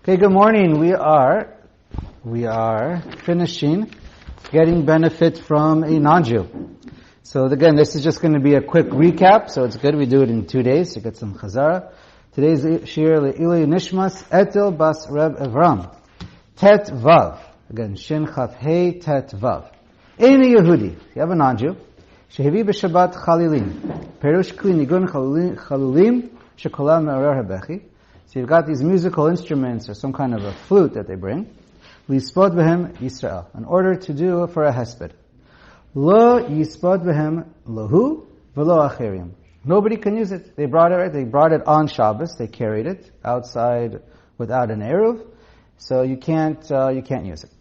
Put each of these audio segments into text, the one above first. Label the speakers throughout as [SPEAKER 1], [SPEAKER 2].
[SPEAKER 1] Okay, good morning. We are finishing getting benefit from a non-Jew. So again, this is just going to be a quick recap, so it's good we do it in 2 days to get some chazara. Today's shir לעילוי נשמת etel bas Reb Avraham. Tet vav. Again, shin chaf hey tet vav. Any Yehudi, you have a non-Jew, shehevi b'Shabbat chalilim. Perush kli nigun chalulim shekolam me'orer habechi. So you've got these musical instruments or some kind of a flute that they bring. Lispod behem Yisrael, in order to do for a hesped. Lo yispod behem lahu v'lo acherim. Nobody can use it. They brought it on Shabbos. They carried it outside without an eruv, so you can't use it.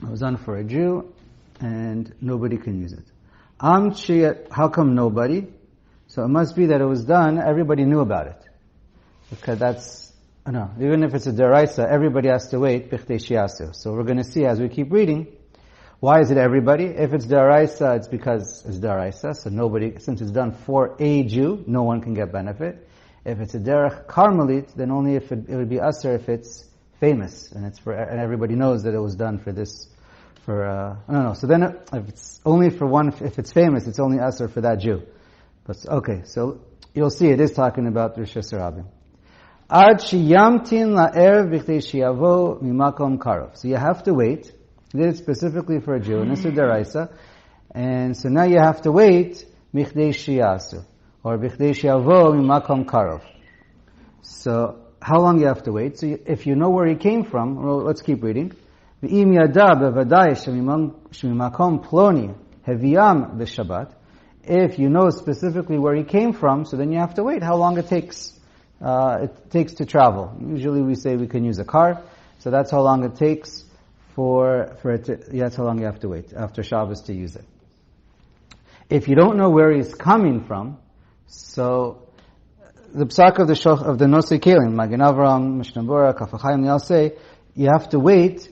[SPEAKER 1] It was done for a Jew, and nobody can use it. How come nobody? So it must be that it was done. Everybody knew about it. Because even if it's a deraisa, everybody has to wait, bichdei shiasu. So we're going to see as we keep reading, why is it everybody? If it's deraisa, it's because it's deraisa, so nobody, since it's done for a Jew, no one can get benefit. If it's a derech karmelit, then only if it would be asur if it's famous, and and everybody knows that it was done for this, So then if it's only for one, if it's famous, it's only asur for that Jew. But okay, so you'll see it is talking about Rishus Rabim. Ad sheyamtin la'erev b'chdei sheyavo mimakom karov. So you have to wait. He did it specifically for a Jew, and this is deraisa. And so now you have to wait b'chdei sheyasu, or b'chdei sheyavo mimakom karov. So how long you have to wait? So if you know where he came from, well, let's keep reading. V'im yada b'vadai shemimakom ploni heviam b'shabbat. If you know specifically where he came from, so then you have to wait how long it takes. It takes to travel. Usually we say we can use a car, so that's how long it takes that's how long you have to wait after Shabbos to use it. If you don't know where he's coming from, so the psak of the Nosei Kelim, Magen Avraham, Mishnah Berurah, Orach Chaim, they all say you have to wait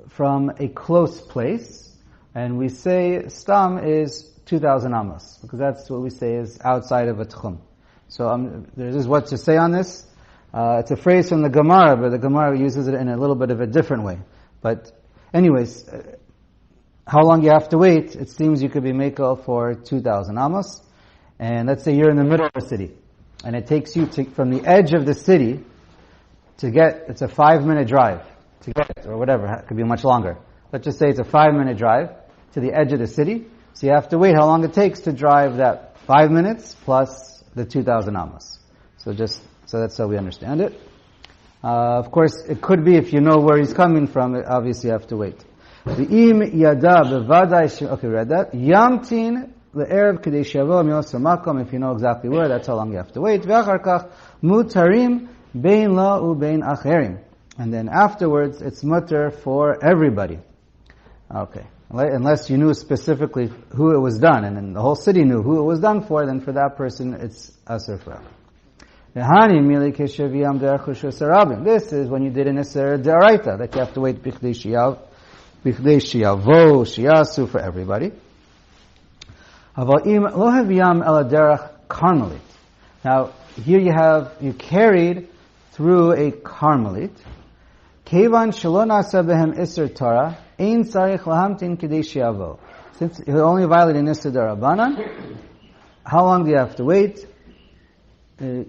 [SPEAKER 1] from a close place, and we say stam is 2,000 amos, because that's what we say is outside of a tchum. So there's what to say on this. It's a phrase from the Gemara, but the Gemara uses it in a little bit of a different way. But anyways, how long you have to wait, it seems you could be mekel for 2,000 amos. And let's say you're in the middle of the city, and it takes you from the edge of the city it's a 5-minute drive to get it, or whatever, it could be much longer. Let's just say it's a 5-minute drive to the edge of the city. So you have to wait how long it takes to drive that 5 minutes plus the 2,000 amos. So that's how we understand it. Of course, it could be if you know where he's coming from, obviously you have to wait. V'im yada bevadai okay, we read that. Yamtin le'erev k'dei sheyavo mi'osa makom. If you know exactly where, that's how long you have to wait. V'achar kach mutarim bein lo u'bein acherim. And then afterwards, it's mutter for everybody. Okay. Unless you knew specifically who it was done, and then the whole city knew who it was done for, then for that person it's asur forever. This is when you did an isur deraita, that you have to wait bichdei sheyavo sheyasu for everybody. Now here you carried through a karmelit. Kevan shelo nasa behem isur Torah. Since you're only violating Isur Darabanan, how long do you have to wait? You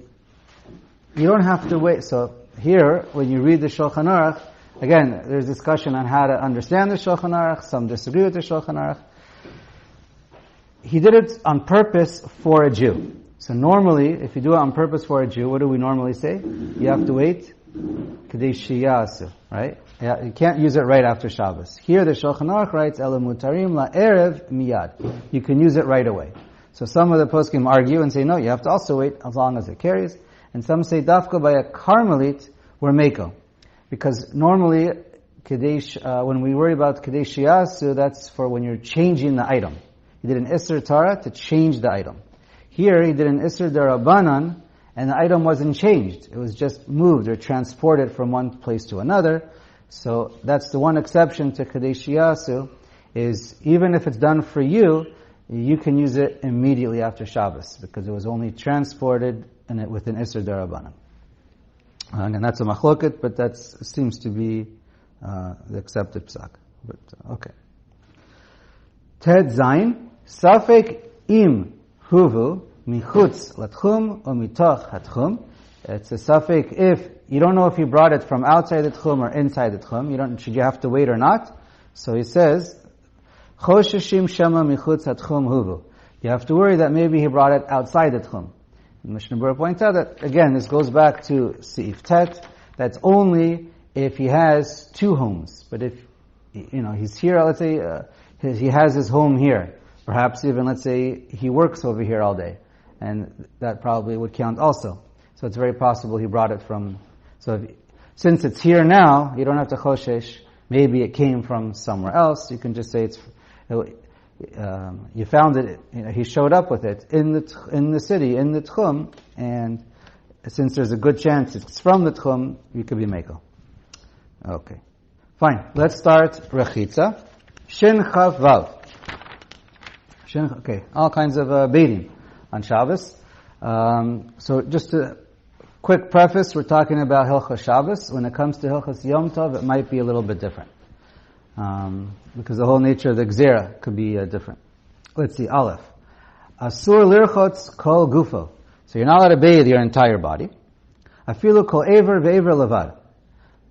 [SPEAKER 1] don't have to wait. So here, when you read the Shulchan Aruch, again, there's discussion on how to understand the Shulchan Aruch. Some disagree with the Shulchan Aruch. He did it on purpose for a Jew. So normally, if you do it on purpose for a Jew, what do we normally say? You have to wait. K'dei sheyasu, right? Yeah, you can't use it right after Shabbos. Here the Shulchan Aruch writes, Ela mutarim la'erev miyad. You can use it right away. So some of the poskim argue and say, no, you have to also wait as long as it carries. And some say, dafka by a karmelit, we're meko. Because normally, when we worry about k'dei sheyasu, that's for when you're changing the item. He did an Isur Torah to change the item. Here he did an Isur Darabanan, and the item wasn't changed. It was just moved or transported from one place to another. So that's the one exception to k'dei sheyasu, is even if it's done for you, you can use it immediately after Shabbos, because it was only transported with an Isur Darabanan. And that's a machloket, but that seems to be the accepted psak. But okay. Ted Zayin, Safek im huvu michutz latchum or mitoch hatchum. It's a safek if you don't know if he brought it from outside the tchum or inside the tchum. Should you have to wait or not? So he says, chosheshim shema michutz hatchum huvu. You have to worry that maybe he brought it outside the tchum. Mishnah Berurah points out that, again, this goes back to Seif Tet. That's only if he has two homes. But if, he's here, let's say, he has his home here. Perhaps even, let's say, he works over here all day. And that probably would count also. So it's very possible he brought it from, since it's here now, you don't have to choshesh. Maybe it came from somewhere else. You can just say you found it, he showed up with it in the city, in the tchum, and since there's a good chance it's from the tchum, you could be mekel. Okay. Fine. Let's start rechitza. Shin chav vav. Okay. All kinds of bathing on Shabbos. So just a quick preface, we're talking about Hilchos Shabbos. When it comes to Hilchos Yom Tov, it might be a little bit different. Because the whole nature of the gzera could be different. Let's see, Aleph. Asur lirchotz kol gufo. So you're not allowed to bathe your entire body. Afilu kol aver ve'aver levad.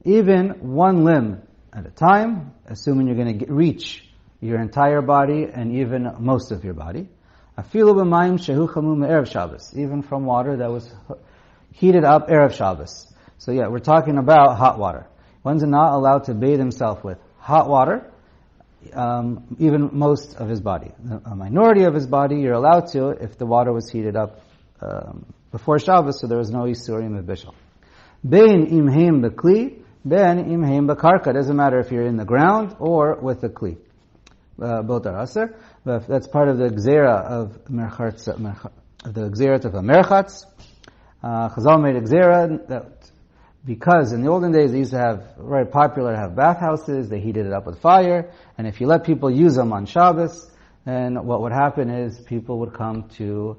[SPEAKER 1] Even one limb at a time, assuming you're going to reach your entire body and even most of your body. Afilu b'mayim shehu chamu me'erev Shabbos. Even from water that was heated up erev Shabbos. So yeah, we're talking about hot water. One's not allowed to bathe himself with hot water, even most of his body. A minority of his body, you're allowed to if the water was heated up before Shabbos, so there was no Yisurim of Bishul. Bein imheim b'kli, ben imheim b'karka. Doesn't matter if you're in the ground or with the kli. Both are aser. That's part of the gzera of the gzera of a merchatz. Chazal made a gzera that because in the olden days they used to have, very popular to have bathhouses, they heated it up with fire, and if you let people use them on Shabbos, then what would happen is people would come to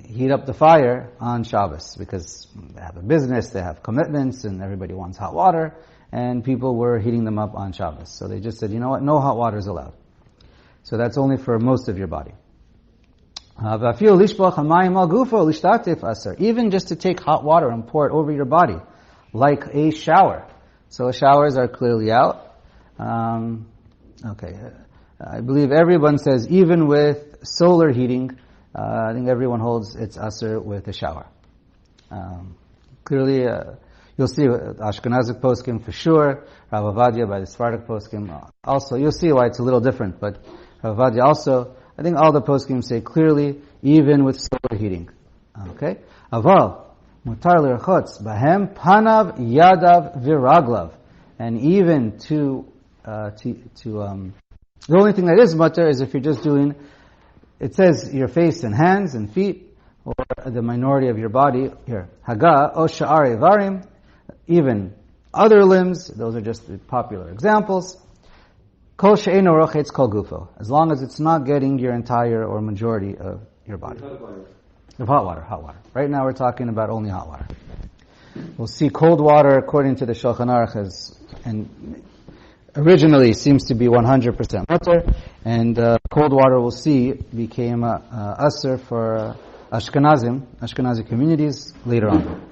[SPEAKER 1] heat up the fire on Shabbos, because they have a business, they have commitments, and everybody wants hot water, and people were heating them up on Shabbos. So they just said, you know what, no hot water is allowed. So that's only for most of your body. Even just to take hot water and pour it over your body, like a shower. So showers are clearly out. Okay. I believe everyone says even with solar heating, I think everyone holds it's asr with a shower. Clearly, you'll see Ashkenazic poskim for sure, Rav Avadia by the Sephardic poskim also. You'll see why it's a little different, but Rav Avadia also, I think all the poskim say clearly, even with solar heating. Okay? Aval. Mutar l'rchotz bahem panav yadav viraglav, and even the only thing that is mutar is if you're just doing, it says your face and hands and feet, or the minority of your body here. Haga o sha'ar ivarim, even other limbs. Those are just the popular examples. Kol she'eino rochetz kol gufo, as long as it's not getting your entire or majority of your body. Of hot water. Right now we're talking about only hot water. We'll see cold water, according to the Shulchan Aruch, and originally seems to be 100% mutter, and cold water we'll see became asr for Ashkenazi communities later on.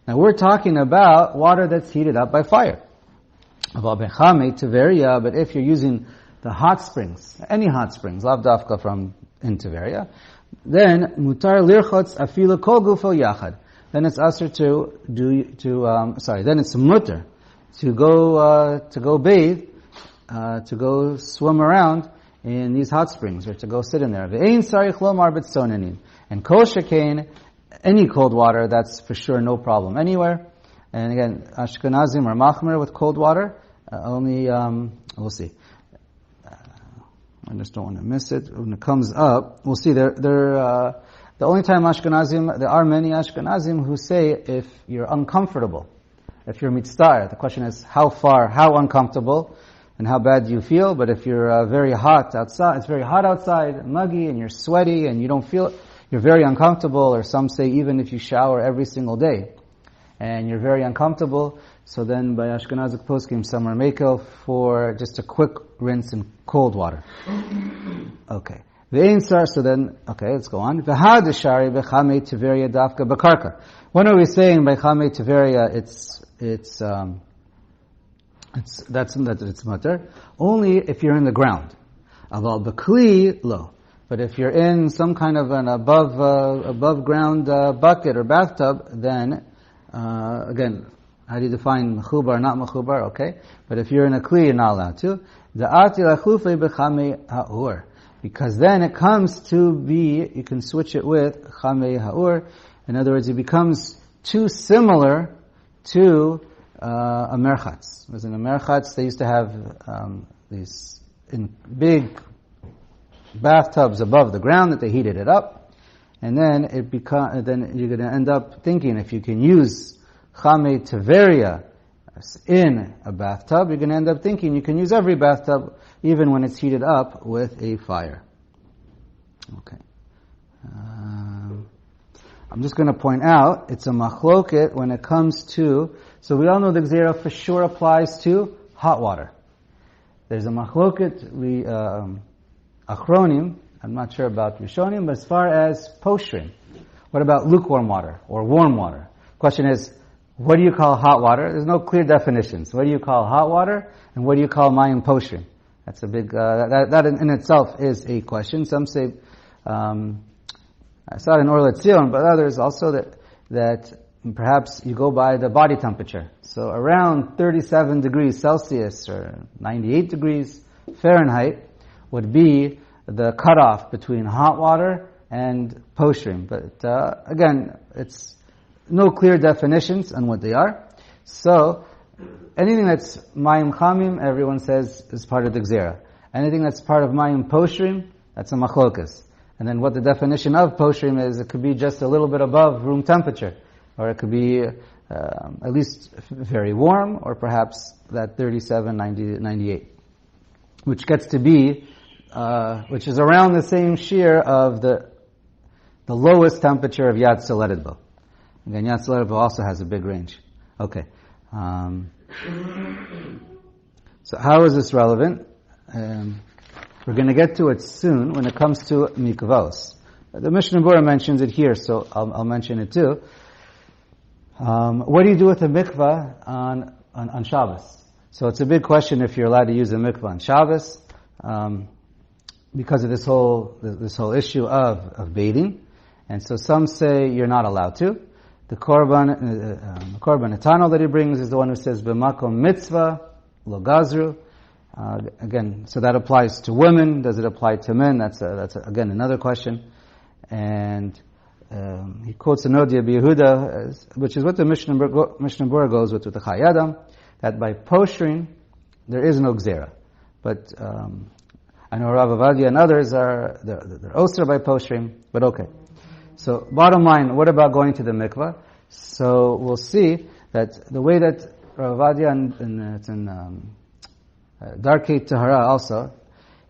[SPEAKER 1] Now we're talking about water that's heated up by fire. But if you're using the hot springs, any hot springs, lav dafka from in Tiberia, then mutar lirchotz afilu kol gufo yachad. Then it's asr then it's mutar to go bathe, to go swim around in these hot springs, or to go sit in there. Ve'ein sarich lomar b'tzonenin. And kol shekain, any cold water, that's for sure no problem anywhere. And again, Ashkenazim are machmer with cold water. Only, we'll see. I just don't want to miss it. When it comes up, we'll see the only time there are many Ashkenazim who say if you're uncomfortable, if you're mitzvah, the question is how uncomfortable, and how bad do you feel. But if you're very hot outside, it's very hot outside, muggy, and you're sweaty, and you don't feel you're very uncomfortable, or some say even if you shower every single day, and you're very uncomfortable, so then by Ashkenazic poskim, some are makel for just a quick rinse in cold water. Okay. So then, okay, let's go on. V'hadeshari b'chamei tiveria dafka b'karka. When are we saying by chamei tiveria it's mutter? Only if you're in the ground. Aval b'kli lo. But if you're in some kind of an above ground bucket or bathtub, then again, how do you define mechubar, not mechubar? Okay, but if you're in a kli, you're not allowed to. Da'ati lachufei b'chamei ha'ur. Because then it comes to be, you can switch it with chamei ha'ur. In other words, it becomes too similar to a merchatz. Because in a merchatz, they used to have these in big bathtubs above the ground that they heated it up, and then then you're going to end up thinking if you can use chamei tiveria in a bathtub, you're going to end up thinking you can use every bathtub, even when it's heated up with a fire. Okay. I'm just going to point out, it's a machloket when it comes to, so we all know the gzera for sure applies to hot water. There's a machloket, achronim, I'm not sure about rishonim, but as far as poshrim, what about lukewarm water or warm water? Question is, what do you call hot water? There's no clear definitions. What do you call hot water, and what do you call mayim poshrim? That's a big, that in itself is a question. Some say, I saw it in Orach Chaim, but others also that perhaps you go by the body temperature. So around 37 degrees Celsius or 98 degrees Fahrenheit would be the cutoff between hot water and poshrim. But again, it's no clear definitions on what they are. So anything that's mayim chamim, everyone says is part of the gzera. Anything that's part of mayim poshrim, that's a machlokas. And then what the definition of poshrim is, it could be just a little bit above room temperature, or it could be at least very warm, or perhaps that 37, 90, 98, which gets to be, which is around the same shear of the lowest temperature of Yad Soledadbo. Again, Yad Soledadbo also has a big range. Okay. So how is this relevant? We're going to get to it soon when it comes to mikvahs. The Mishnah Berurah mentions it here, so I'll mention it too. What do you do with a mikvah on Shabbos? So it's a big question if you're allowed to use a mikvah on Shabbos, because of this whole issue of bathing. And so some say you're not allowed to. The korban etano that he brings is the one who says b'makom mitzvah lo gazru. Again, so that applies to women. Does it apply to men? That's again another question. And he quotes a Nodia B'Yehuda, which is what the Mishnah Berurah goes with the Chayadam, that by poshrin there is no gzera. But I know Rav Avadia and others they're osir by poshrin. But okay. So bottom line, what about going to the mikvah? So we'll see that the way that Rav Avadia and it's in Darkei Tahara also,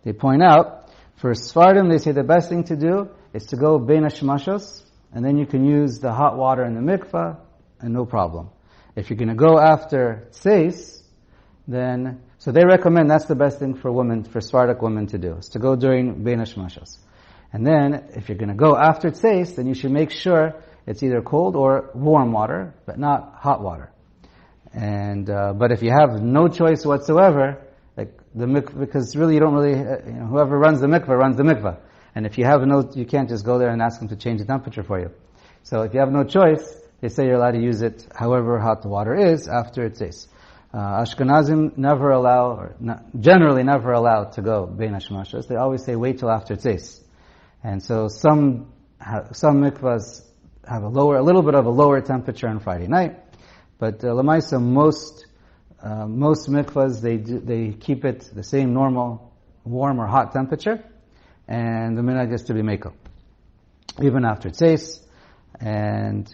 [SPEAKER 1] they point out, for Sfardim, they say the best thing to do is to go bein hashmashos, and then you can use the hot water in the mikvah, and no problem. If you're going to go after tzeis, then, so they recommend that's the best thing for women, for Sephardic women to do, is to go during bein hashmashos. And then, if you're going to go after tzeis, then you should make sure it's either cold or warm water, but not hot water. And, but if you have no choice whatsoever, like the mikvah, because really you don't really, whoever runs the mikvah. And if you have you can't just go there and ask them to change the temperature for you. So if you have no choice, they say you're allowed to use it however hot the water is after it says. Ashkenazim never allow, or generally never allowed to go bein hashmashos. They always say wait till after it says. And so some mikvahs have a little bit of a lower temperature on Friday night. But Lamaisa, most mikvahs, they keep it the same normal warm or hot temperature, and the minhag is to be mekel even after tzeis. And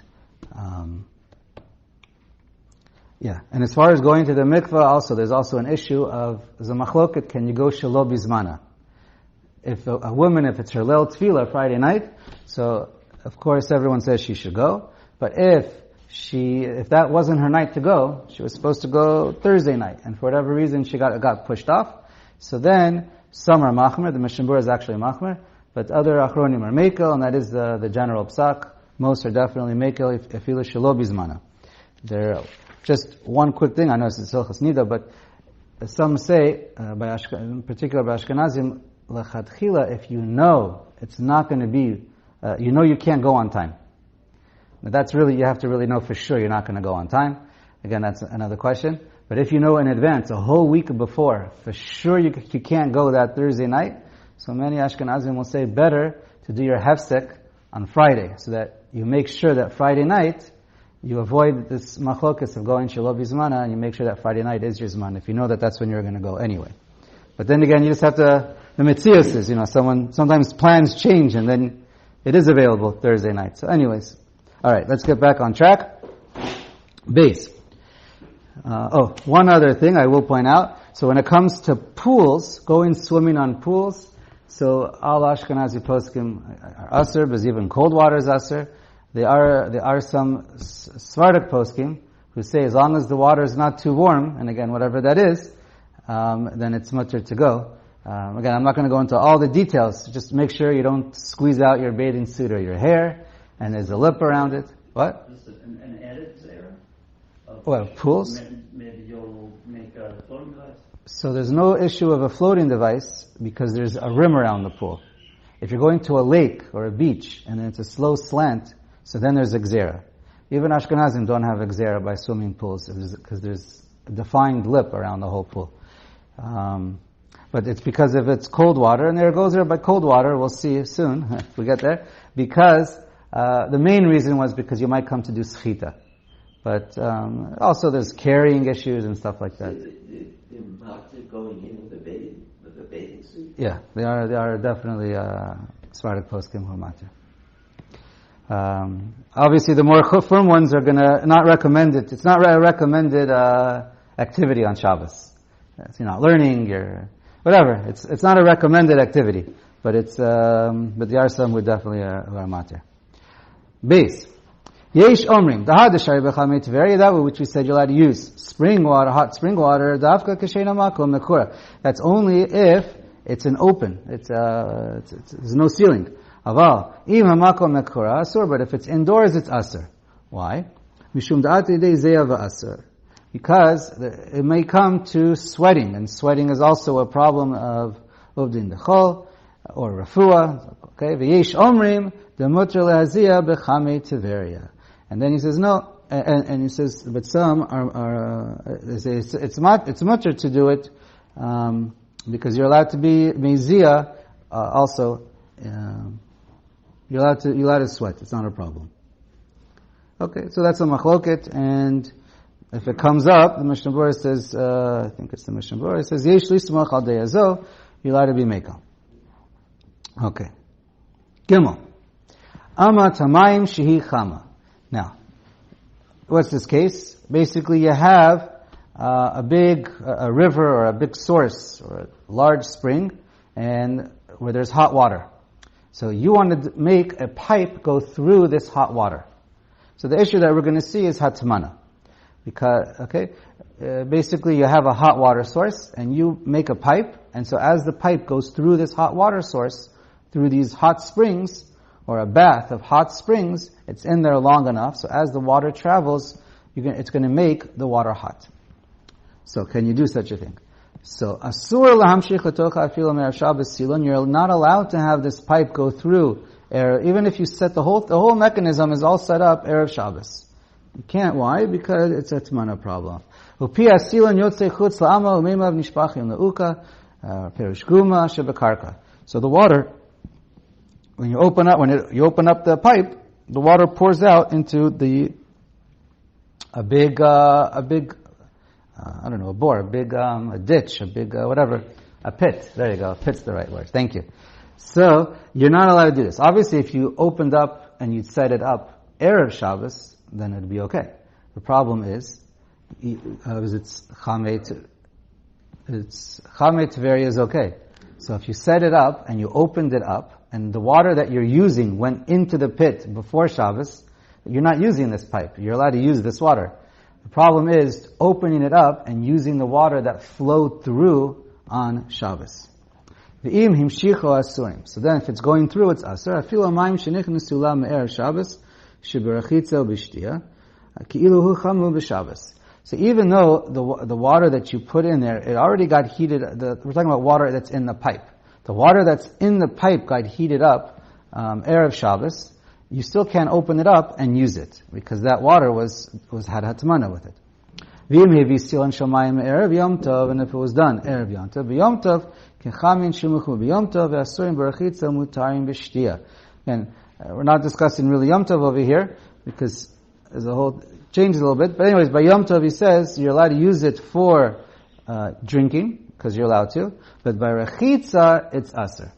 [SPEAKER 1] and as far as going to the mikvah, also there's also an issue of zamachloket. Can you go shelo bizmana? If a woman, if it's her leil tefillah Friday night, so of course everyone says she should go, but if that wasn't her night to go, she was supposed to go Thursday night, and for whatever reason she got pushed off, so then some are machmer, the Mishnah Berurah is actually machmer, but other achronim are mekel, and that is the general psak. Most are definitely mekel if ilu shelo bizmana. There, just one quick thing, I know it's Hilchos Nida, but some say, in particular by Ashkenazim, l'chadchila, if you know it's not going to be, you can't go on time. Now that's really, you have to really know for sure you're not going to go on time. Again, that's another question. But if you know in advance, a whole week before, for sure you can't go that Thursday night, so many Ashkenazim will say better to do your hefsek on Friday, so that you make sure that Friday night, you avoid this machlokas of going shelo bizmana, and you make sure that Friday night is your zman, if you know that that's when you're going to go anyway. But then again, you just have to, the metzius is, sometimes plans change, and then it is available Thursday night. So anyways, alright, let's get back on track. Base. One other thing I will point out. So when it comes to pools, going swimming on pools, so all Ashkenazi poskim are aser, but even cold water is aser. There are some Sephardic poskim who say as long as the water is not too warm, and again, whatever that is, then it's mutter to go. Again, I'm not going to go into all the details. Just make sure you don't squeeze out your bathing suit or your hair, and there's a lip around it. What?
[SPEAKER 2] Just an added zera?
[SPEAKER 1] What, pools?
[SPEAKER 2] Maybe you'll make a floating device?
[SPEAKER 1] So there's no issue of a floating device because there's a rim around the pool. If you're going to a lake or a beach and it's a slow slant, so then there's exera. Even Ashkenazim don't have exera by swimming pools because there's a defined lip around the whole pool. But it's because if it's cold water, and there goes there by cold water, we'll see soon if we get there, because the main reason was because you might come to do schita. But also there's carrying issues and stuff like that.
[SPEAKER 3] They're not going in with a bathing suit?
[SPEAKER 1] Yeah, they are definitely Sephardic poskim who are matir. Obviously, the more firm ones are gonna not recommend it. It's not a recommended activity on Shabbos. You're not learning. You're whatever. It's not a recommended activity, but but there are some who definitely who are matir. Base. Yesh omrim dahadashari b'chamei Tveria, that which we said you're allowed to use spring water, hot spring water. Dafka k'sheina makom mekura. That's only if it's an open. It's there's no ceiling. Aval im hamakom mekura asur, but if it's indoors, it's asur. Why? Mishum da'at yidei zeya v'asur. Because it may come to sweating, and sweating is also a problem of uvdin dechol or refuah. Okay, v'yesh omrim demuter lehazia b'chamei Tveria. And then he says no, and he says, but some they say it's mutter to do it because you're allowed to be mezia also. You're allowed to sweat. It's not a problem. Okay, so that's a machloket, and if it comes up, the Mishnah Berurah says, I think it's the Mishnah Berurah, it says, Yesh lismach al deyazo, you're allowed to be mekel. Okay. Gimel. Ama tamayim shehi chama. Now, what's this case? Basically, you have a river or a big source or a large spring, and where there's hot water. So you want to make a pipe go through this hot water. So the issue that we're going to see is hatmana. Because, basically you have a hot water source and you make a pipe, and so as the pipe goes through this hot water source, through these hot springs, or a bath of hot springs, it's in there long enough, so as the water travels, it's going to make the water hot. So can you do such a thing? So, asur lahamshich letocha afilu me'erev Shabbos silon, you're not allowed to have this pipe go through, even if you set the whole mechanism is all set up erev Shabbos. You can't, why? Because it's a tmana problem. Upi asilon yotzei chutz la'ama u'meimav nishpachim le'uka, perush guma shebekarka. So the water, when you open up the pipe, the water pours out into a big a ditch, a pit. There you go. Pit's the right word. Thank you. So, you're not allowed to do this. Obviously, if you opened up and you'd set it up erev Shabbos, then it'd be okay. The problem is it's Chamei Tveria is okay. So if you set it up and you opened it up, and the water that you're using went into the pit before Shabbos, you're not using this pipe. You're allowed to use this water. The problem is opening it up and using the water that flowed through on Shabbos. V'im himshicho asurim. So then if it's going through, it's asur. Afilu mayim shenichnesu la me'er Shabbos, sheberachitza b'shtia, ki'ilu hu chamu b'Shabbos. So even though the water that you put in there, it already got heated, we're talking about water that's in the pipe. The water that's in the pipe got heated up, Erev Shabbos, you still can't open it up and use it, because that water had hatmana with it. V'im hevi shamayim Erev Yom Tov, and if it was done Erev Yom Tov, Yom Tov, kechamin shimuchu b'Yom Tov, ve'asurim berachitza mutarim b'shtia. Again, we're not discussing really Yom Tov over here, because there's a whole, changes a little bit. But anyways, by Yom Tov he says, you're allowed to use it for drinking, because you're allowed to, but by rachitza, it's aser.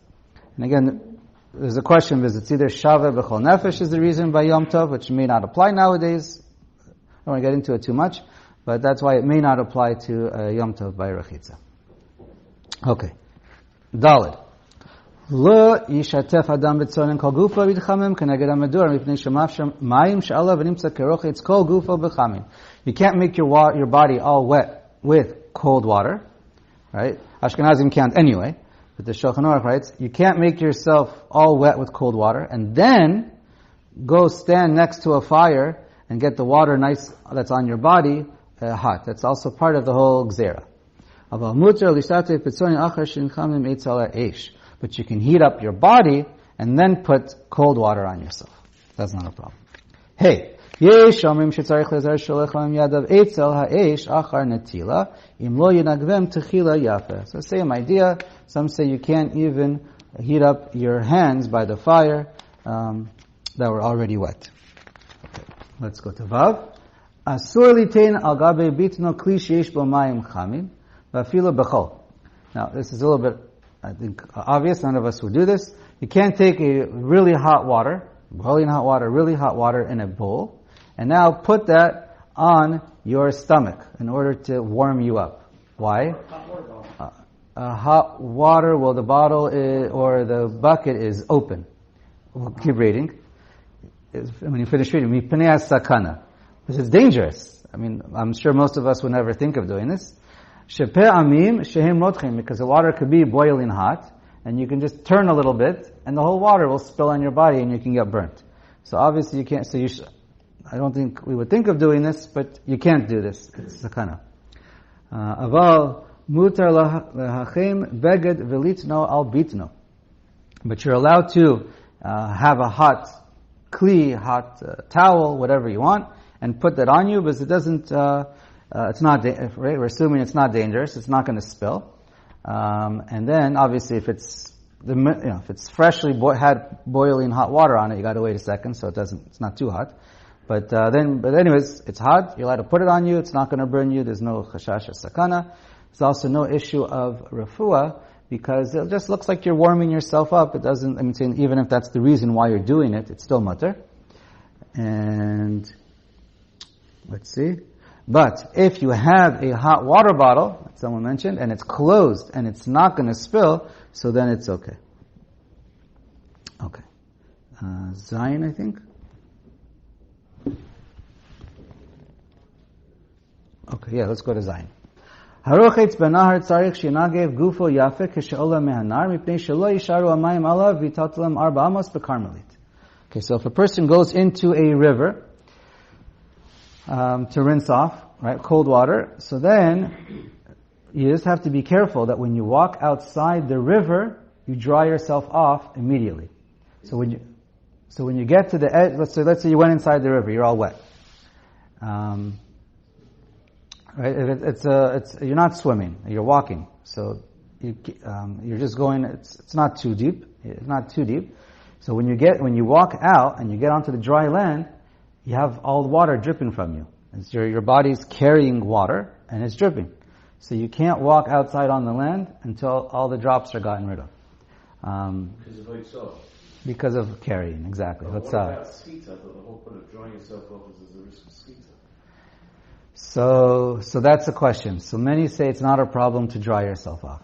[SPEAKER 1] And again, there's a question, because it's either Shaveh b'chol nefesh is the reason by Yom Tov, which may not apply nowadays. I don't want to get into it too much, but that's why it may not apply to Yom Tov by rachitza. Okay. Daled. Lo yishatef adam b'tzonin kol gufa b'dchamim keneged hamadur mipnei shemafsham mayim she'alav v'nimtza kerochetz kol gufa b'chamin. You can't make your body all wet with cold water, right? Ashkenazim can't anyway, but the Shulchan Aruch writes, you can't make yourself all wet with cold water and then go stand next to a fire and get the water nice that's on your body hot. That's also part of the whole gzera. Aval mutar lishatef b'tzonin achar she'nchamim eitz ala eish. But you can heat up your body and then put cold water on yourself. That's not a problem. Hey, yesh omrim shetzarich lezar sholecham yadav eitzel ha'esh achar netila im lo yinagvem techila yafe. So same idea. Some say you can't even heat up your hands by the fire that were already wet. Okay, let's go to Vav. Asur litein al gabe bitno kli sheyesh bo mayim chamim v'afilo b'chol. Now this is a little bit, I think, obvious. None of us would do this. You can't take a really hot water in a bowl, and now put that on your stomach in order to warm you up. Why? Hot water, well, the bottle or the bucket is open. We'll keep reading. When you finish reading, mipnei sakana, which is dangerous. I mean, I'm sure most of us would never think of doing this. Because the water could be boiling hot, and you can just turn a little bit, and the whole water will spill on your body, and you can get burnt. So obviously you can't. I don't think we would think of doing this, but you can't do this. It's sakana. Aval mutar lahachem beged velitno al bitno. But you're allowed to have a hot towel, whatever you want, and put that on you, because it doesn't. It's not, right? We're assuming it's not dangerous. It's not going to spill. And then, obviously, if it's freshly had boiling hot water on it, you got to wait a second, so it's not too hot. But anyways, it's hot. You're allowed to put it on you. It's not going to burn you. There's no chashash or sakana. There's also no issue of refuah, because it just looks like you're warming yourself up. It doesn't. I mean, even if that's the reason why you're doing it, it's still mutter. And let's see. But if you have a hot water bottle, like someone mentioned, and it's closed and it's not going to spill, so then it's okay. Okay. Zion, I think. Okay, yeah, let's go to Zion. Harochetz benahar tzarich shinagev gufo yafe keshe'ola mehanar mipnei shelo yisharu amayim alav v'tatlem arba amos bekarmelit. Okay, so if a person goes into a river to rinse off, right, cold water, so then you just have to be careful that when you walk outside the river, you dry yourself off immediately. So when you get to the edge, let's say you went inside the river, you're all wet. Right? You're not swimming, you're walking. So you're just going. It's not too deep. It's not too deep. So when you walk out and you get onto the dry land, you have all the water dripping from you. It's your body's carrying water and it's dripping. So you can't walk outside on the land until all the drops are gotten rid of. Because of carrying, exactly.
[SPEAKER 4] What about skita? The whole point of drying yourself off is a risk of skita.
[SPEAKER 1] So that's a question. So many say it's not a problem to dry yourself off.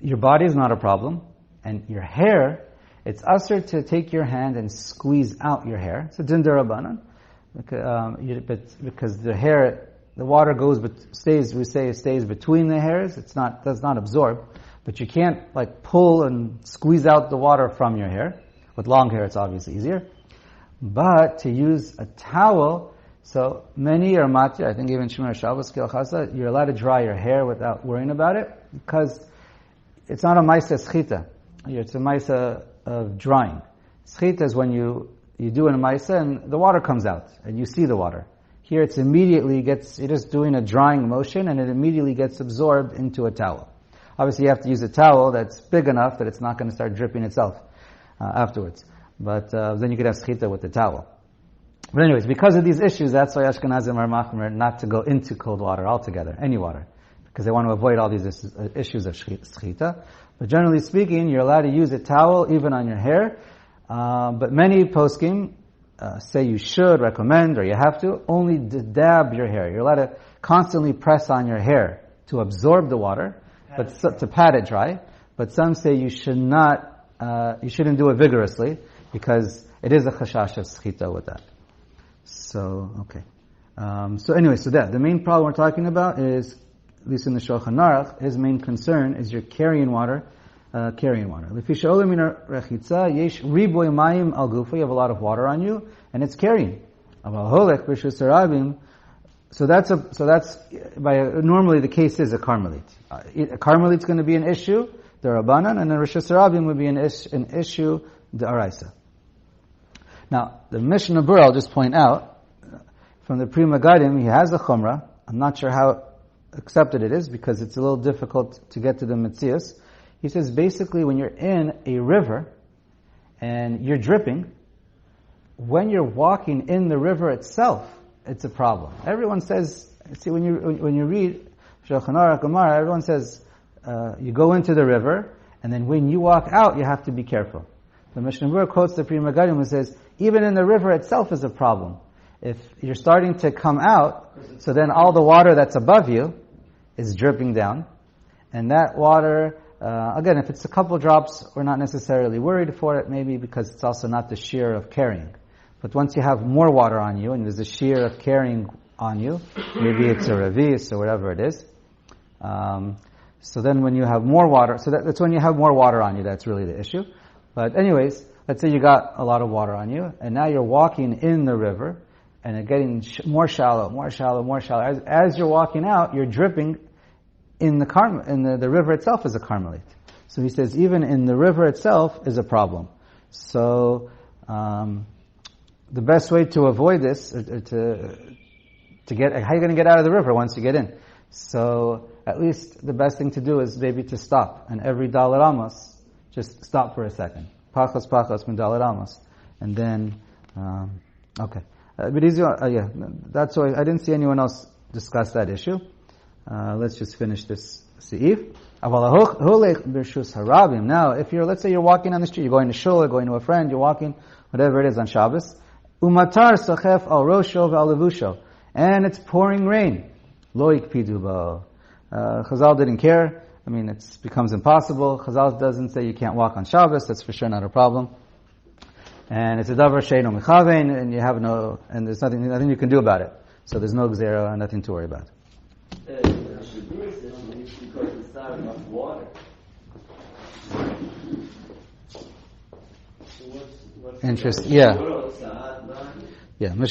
[SPEAKER 1] Your body is not a problem, And your hair, it's usher to take your hand and squeeze out your hair. It's a din derabanan, because the hair, the water stays between the hairs. Does not absorb, but you can't like pull and squeeze out the water from your hair. With long hair, it's obviously easier. But to use a towel, so many are matir, I think even Shemar Shabbos Kil Chasa, you're allowed to dry your hair without worrying about it, because it's not a maisa schita. It's a maisa of drying. Schita is when you do a maisa and the water comes out, and you see the water. Here it's you're just doing a drying motion, and it immediately gets absorbed into a towel. Obviously you have to use a towel that's big enough that it's not going to start dripping itself afterwards. But then you could have schita with the towel. But anyways, because of these issues, that's why Ashkenazim are machmer not to go into cold water altogether, any water, because they want to avoid all these issues of schita. But generally speaking, you're allowed to use a towel even on your hair. But many poskim say you should, recommend, or you have to only dab your hair. You're allowed to constantly press on your hair to absorb the water, to pat it dry. But some say you shouldn't do it vigorously, because it is a chashash of schita with that. So, okay. The main problem we're talking about is, at least in the Shulchan Aruch, his main concern is you're carrying water. You have a lot of water on you, and it's carrying. So that's normally the case is a Carmelite. A Carmelite's going to be an issue, the Rabbanan, and a Rosh Hashanah would be an issue, the Araisa. Now, the Mishnah Berurah, I'll just point out, from the Pri Megadim, he has a Chumrah. I'm not sure how accepted it is, because it's a little difficult to get to the Metzius. He says basically when you're in a river and you're dripping, when you're walking in the river itself, it's a problem. Everyone says, see, when you read Shulchan Aruch Gemara, everyone says you go into the river, and then when you walk out, you have to be careful. The Mishnah Berurah quotes the Pri Megadim and says, even in the river itself is a problem. If you're starting to come out, so then all the water that's above you is dripping down, and that water, again, if it's a couple drops, we're not necessarily worried for it, maybe because it's also not the shear of carrying. But once you have more water on you, and there's a shear of carrying on you, maybe it's a revis or whatever it is, so then when you have more water, that's when you have more water on you, that's really the issue. But anyways, let's say you got a lot of water on you, and now you're walking in the river, and it's getting more shallow. As you're walking out, you're dripping in the river itself is a Carmelite. So he says even in the river itself is a problem. So the best way to avoid this, how are you going to get out of the river once you get in? So at least the best thing to do is maybe to stop, and every Dalet Amos, just stop for a second. Pachas min Dalet Amos, and then okay. But that's why I didn't see anyone else discuss that issue. Let's just finish this seif. Now, let's say you're walking on the street, you're going to shul, you're going to a friend, you're walking, whatever it is on Shabbos. Umatar sachef al rosho ve'al levusho, and it's pouring rain. Lo ikpidu bo. Chazal didn't care. I mean, it becomes impossible. Chazal doesn't say you can't walk on Shabbos. That's for sure not a problem. And it's a davar she'eino mechavein, and there's nothing you can do about it. So there's no gzera and nothing to worry about.
[SPEAKER 3] Because it's not enough water.
[SPEAKER 1] Interesting. Yeah. Yeah.